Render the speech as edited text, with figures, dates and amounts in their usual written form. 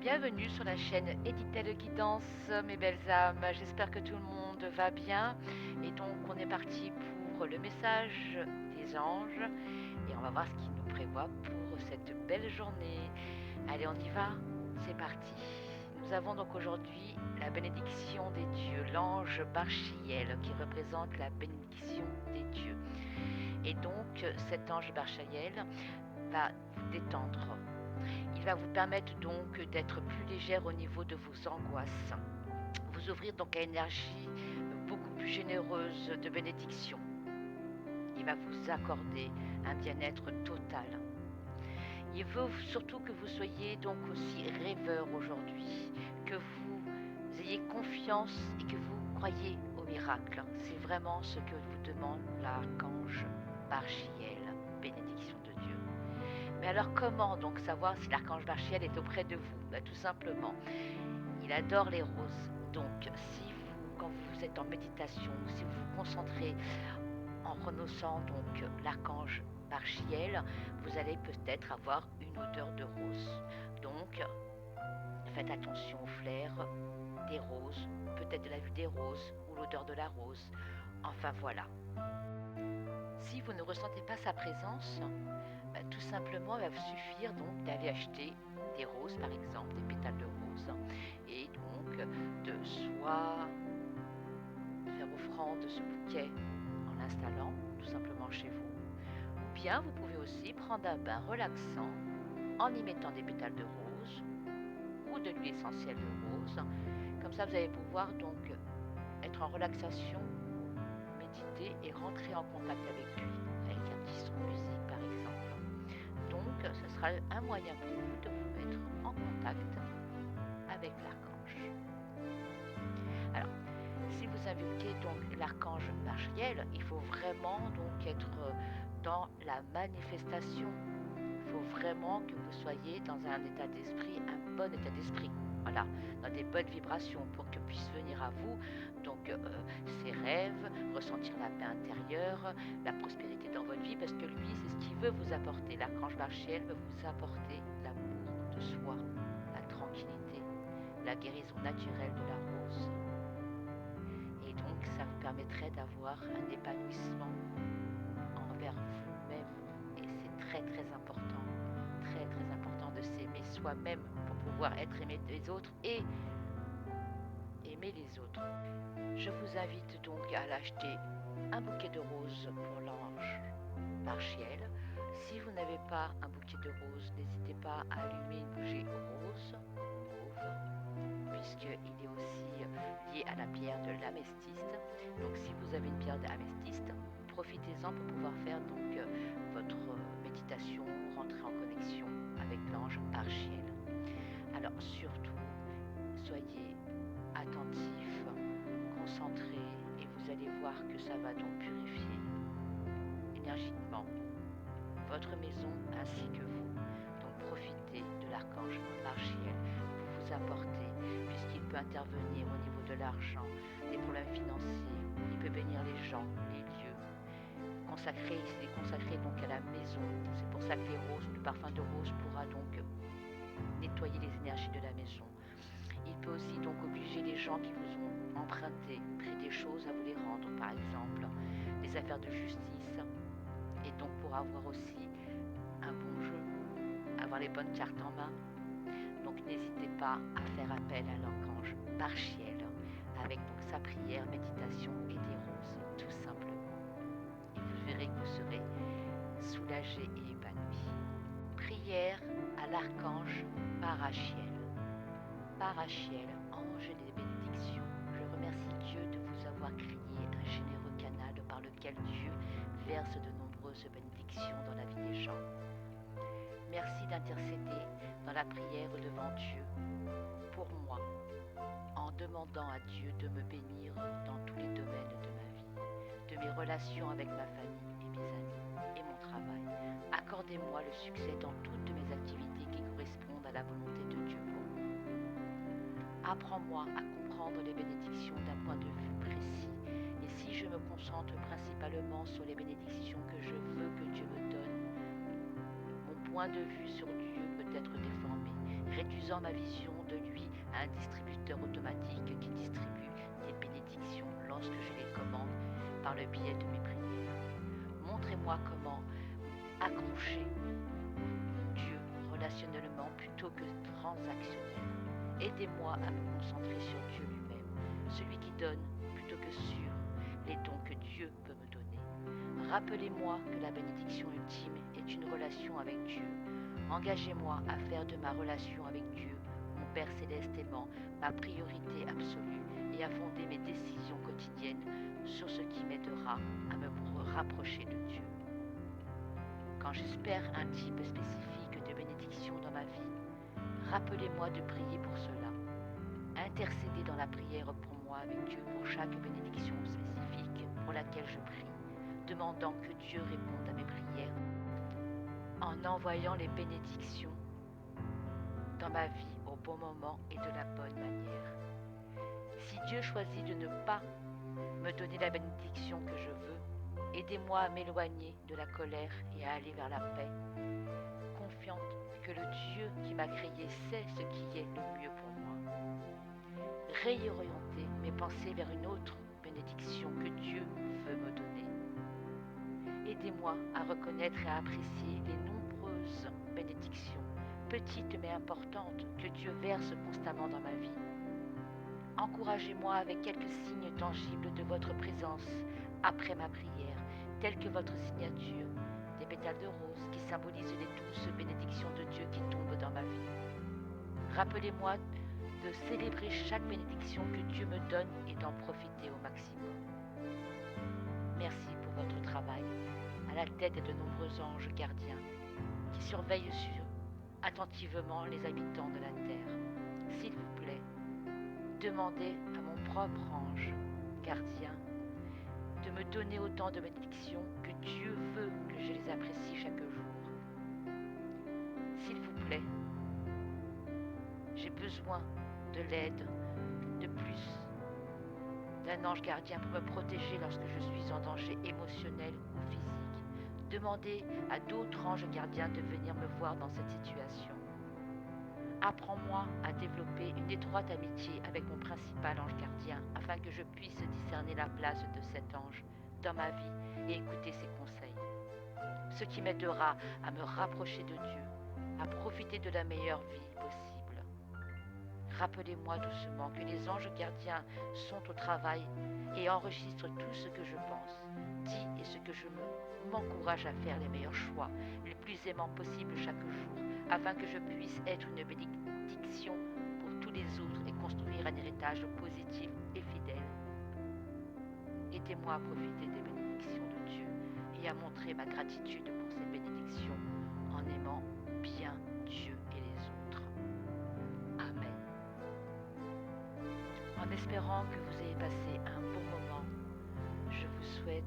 Bienvenue sur la chaîne Edita de Guidance, mes belles âmes. J'espère que tout le monde va bien. Et donc, on est parti pour le message des anges. Et on va voir ce qu'ils nous prévoient pour cette belle journée. Allez, on y va? C'est parti. Nous avons donc aujourd'hui la bénédiction des dieux, l'ange Barchiel, qui représente la bénédiction des dieux. Et donc, cet ange Barchiel va vous détendre. Il va vous permettre donc d'être plus légère au niveau de vos angoisses. Vous ouvrir donc à une énergie beaucoup plus généreuse de bénédiction. Il va vous accorder un bien-être total. Il veut surtout que vous soyez donc aussi rêveur aujourd'hui, que vous ayez confiance et que vous croyez au miracle. C'est vraiment ce que vous demande l'archange Barchiel, bénédiction de Dieu. Mais alors comment donc savoir si l'archange Barchiel est auprès de vous? Tout simplement, il adore les roses. Donc si vous, quand vous êtes en méditation, si vous vous concentrez en prononçant donc l'archange Barchiel, vous allez peut-être avoir une odeur de rose. Donc faites attention aux flair des roses, peut-être de la vue des roses ou l'odeur de la rose. Enfin voilà. Si vous ne ressentez pas sa présence, tout simplement, il va vous suffire donc d'aller acheter des roses, par exemple, des pétales de rose, et donc de soit faire offrande de ce bouquet en l'installant tout simplement chez vous, ou bien vous pouvez aussi prendre un bain relaxant en y mettant des pétales de rose ou de l'huile essentielle de rose. Comme ça, vous allez pouvoir donc être en relaxation, méditer et rentrer en contact avec lui, avec un petit son de musique par exemple. Donc, ce sera un moyen pour vous de vous mettre en contact avec l'archange. Alors, si vous invoquez donc l'archange Barchiel, il faut vraiment donc être dans la manifestation. Il faut vraiment que vous soyez dans un état d'esprit, un bon état d'esprit. Voilà, dans des bonnes vibrations pour que puisse venir à vous donc ces rêves, ressentir la paix intérieure, la prospérité dans votre vie, parce que lui, c'est ce qu'il veut vous apporter. L'archange Barchiel veut vous apporter l'amour de soi, la tranquillité, la guérison naturelle de la rose. Et donc, ça vous permettrait d'avoir un épanouissement envers vous-même. Et c'est très très important de s'aimer soi-même pour pouvoir être aimé des autres et aimer les autres. Je vous invite donc à l'acheter un bouquet de roses pour l'ange Barchiel. Si vous n'avez pas un bouquet de roses, n'hésitez pas à allumer une bougie rose, mauve, puisqu'il est aussi lié à la pierre de l'améthyste. Donc si vous avez une pierre d'améthyste, profitez-en pour pouvoir faire donc votre méditation, rentrer en connexion avec l'ange Barchiel. Alors surtout, soyez attentifs, concentrés, et vous allez voir que ça va donc purifier énergiquement votre maison ainsi que vous. Donc profitez de l'archange Barchiel pour vous apporter, puisqu'il peut intervenir au niveau de l'argent, des problèmes financiers, il peut bénir les gens, les lieux. Il est consacré donc à la maison. C'est pour ça que les roses, le parfum de rose pourra donc nettoyer les énergies de la maison. Il peut aussi donc obliger les gens qui vous ont emprunté, pris des choses à vous les rendre, par exemple, des affaires de justice, et donc pour avoir aussi un bon jeu, avoir les bonnes cartes en main. Donc n'hésitez pas à faire appel à l'archange Barchiel avec donc sa prière, méditation et des roses, tout simplement. Et vous verrez que vous serez soulagé et épanoui. Prière à l'archange Parachiel. Parachiel, ange des bénédictions, je remercie Dieu de vous avoir créé un généreux canal par lequel Dieu verse de nombreuses bénédictions dans la vie des gens. Merci d'intercéder dans la prière devant Dieu pour moi, en demandant à Dieu de me bénir dans tous les domaines de ma vie, de mes relations avec ma famille et mes amis et mon travail. Accordez-moi le succès dans toutes mes activités qui correspondent à la volonté de Dieu pour moi. Apprends-moi à comprendre les bénédictions d'un point de vue précis. Et si je me concentre principalement sur les bénédictions que je veux que Dieu me donne, mon point de vue sur Dieu peut être déformé. réduisant ma vision de lui à un distributeur automatique qui distribue des bénédictions lorsque je les commande par le biais de mes prières. Montrez-moi comment accrocher Dieu relationnellement plutôt que transactionnel. Aidez-moi à me concentrer sur Dieu lui-même, celui qui donne plutôt que sur les dons que Dieu peut me donner. Rappelez-moi que la bénédiction ultime est une relation avec Dieu. Engagez-moi à faire de ma relation avec Dieu, mon Père céleste aimant, ma priorité absolue et à fonder mes décisions quotidiennes sur ce qui m'aidera à me rapprocher de Dieu. Quand j'espère un type spécifique de bénédiction dans ma vie, rappelez-moi de prier pour cela. Intercédez dans la prière pour moi avec Dieu pour chaque bénédiction spécifique pour laquelle je prie, demandant que Dieu réponde à mes prières en envoyant les bénédictions dans ma vie au bon moment et de la bonne manière. Si Dieu choisit de ne pas me donner la bénédiction que je veux, aidez-moi à m'éloigner de la colère et à aller vers la paix, confiante que le Dieu qui m'a créé sait ce qui est le mieux pour moi. Réorienter mes pensées vers une autre bénédiction que Dieu veut me donner. Aidez-moi à reconnaître et à apprécier les nombreuses bénédictions, petites mais importantes, que Dieu verse constamment dans ma vie. Encouragez-moi avec quelques signes tangibles de votre présence après ma prière, tels que votre signature, des pétales de rose qui symbolisent les douces bénédictions de Dieu qui tombent dans ma vie. Rappelez-moi de célébrer chaque bénédiction que Dieu me donne et d'en profiter au maximum. Merci pour votre travail à la tête de nombreux anges gardiens qui surveillent attentivement les habitants de la terre. S'il vous plaît, demandez à mon propre ange gardien de me donner autant de bénédictions que Dieu veut que je les apprécie chaque jour. S'il vous plaît, j'ai besoin de l'aide de plus d'un ange gardien pour me protéger lorsque je suis en danger émotionnel ou physique. Demandez à d'autres anges gardiens de venir me voir dans cette situation. Apprends-moi à développer une étroite amitié avec mon principal ange gardien afin que je puisse discerner la place de cet ange dans ma vie et écouter ses conseils. Ce qui m'aidera à me rapprocher de Dieu, à profiter de la meilleure vie possible. Rappelez-moi doucement que les anges gardiens sont au travail et enregistrent tout ce que je pense, dis et ce que je m'encourage à faire les meilleurs choix, les plus aimants possibles chaque jour, afin que je puisse être une bénédiction pour tous les autres et construire un héritage positif et fidèle. Aidez-moi à profiter des bénédictions de Dieu et à montrer ma gratitude pour ces bénédictions en aimant bien Dieu et les autres. Amen. En espérant que vous ayez passé un bon moment, je vous souhaite